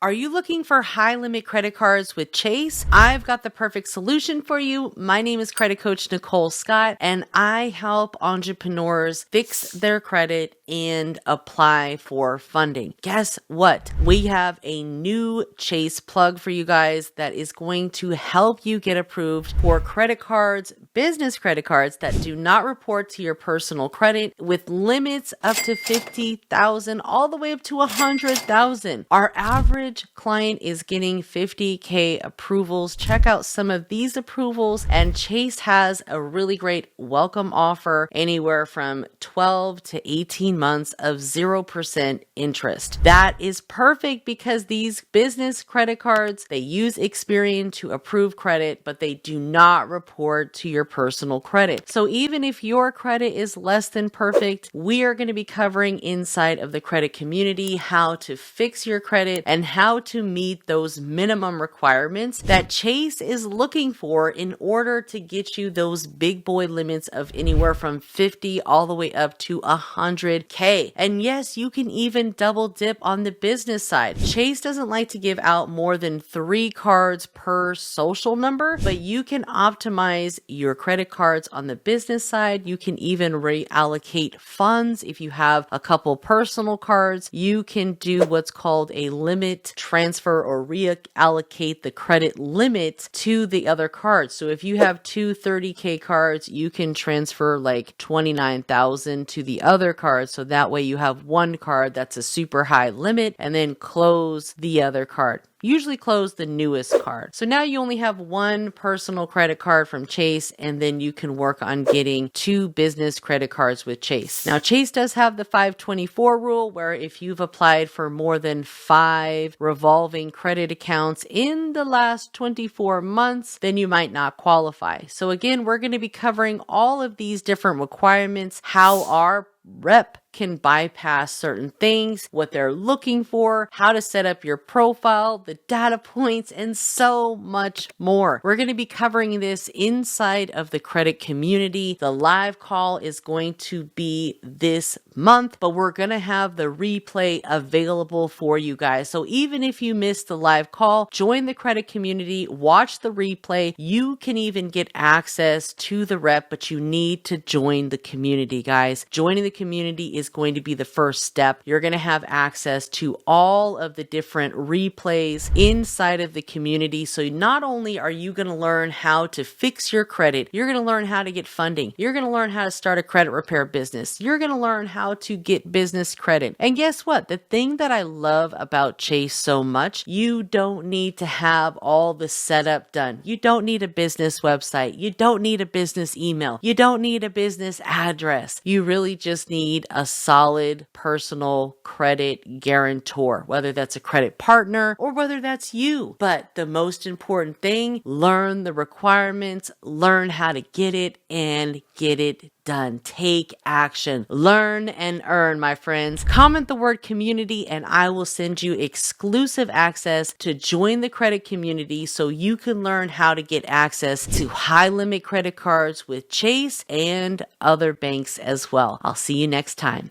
Are you looking for high limit credit cards with Chase? I've got the perfect solution for you. My name is credit coach Nicole Scott, and I help entrepreneurs fix their credit and apply for funding. Guess what? We have a new Chase plug for you guys that is going to help you get approved for credit cards, business credit cards that do not report to your personal credit, with limits up to $50,000 all the way up to $100,000. Our average client is getting 50K approvals. Check out some of these approvals, and Chase has a really great welcome offer, anywhere from 12 to 18 months of 0% interest. That is perfect because these business credit cards, they use Experian to approve credit, but they do not report to your personal credit. So even if your credit is less than perfect, we are going to be covering inside of the credit community how to fix your credit and how to meet those minimum requirements that Chase is looking for in order to get you those big boy limits of anywhere from 50 all the way up to 100K. And yes, you can even double dip on the business side. Chase doesn't like to give out more than 3 cards per social number, but you can optimize your credit cards on the business side. You can even reallocate funds. If you have a couple personal cards, you can do what's called a limit transfer or reallocate the credit limit to the other cards. So if you have 2 30K cards, you can transfer like 29,000 to the other card. So that way you have one card that's a super high limit, and then close the other card. Usually close the newest card. So now you only have 1 personal credit card from Chase, and then you can work on getting 2 business credit cards with Chase. Now, Chase does have the 524 rule, where if you've applied for more than 5 revolving credit accounts in the last 24 months, then you might not qualify. So again, we're going to be covering all of these different requirements, how our rep can bypass certain things, what they're looking for, how to set up your profile, the data points, and so much more. We're going to be covering this inside of the credit community. The live call is going to be this month, but we're going to have the replay available for you guys. So even if you missed the live call, join the credit community, watch the replay. You can even get access to the rep, but you need to join the community, guys. Joining the community is going to be the first step. You're going to have access to all of the different replays inside of the community. So not only are you going to learn how to fix your credit, you're going to learn how to get funding. You're going to learn how to start a credit repair business. You're going to learn how to get business credit. And guess what? The thing that I love about Chase so much, you don't need to have all the setup done. You don't need a business website. You don't need a business email. You don't need a business address. You really just need a solid personal credit guarantor, whether that's a credit partner or whether that's you. But the most important thing, learn the requirements, learn how to get it, and get it done. Take action. Learn and earn, my friends. Comment the word community, and I will send you exclusive access to join the credit community so you can learn how to get access to high limit credit cards with Chase and other banks as well. I'll see you next time.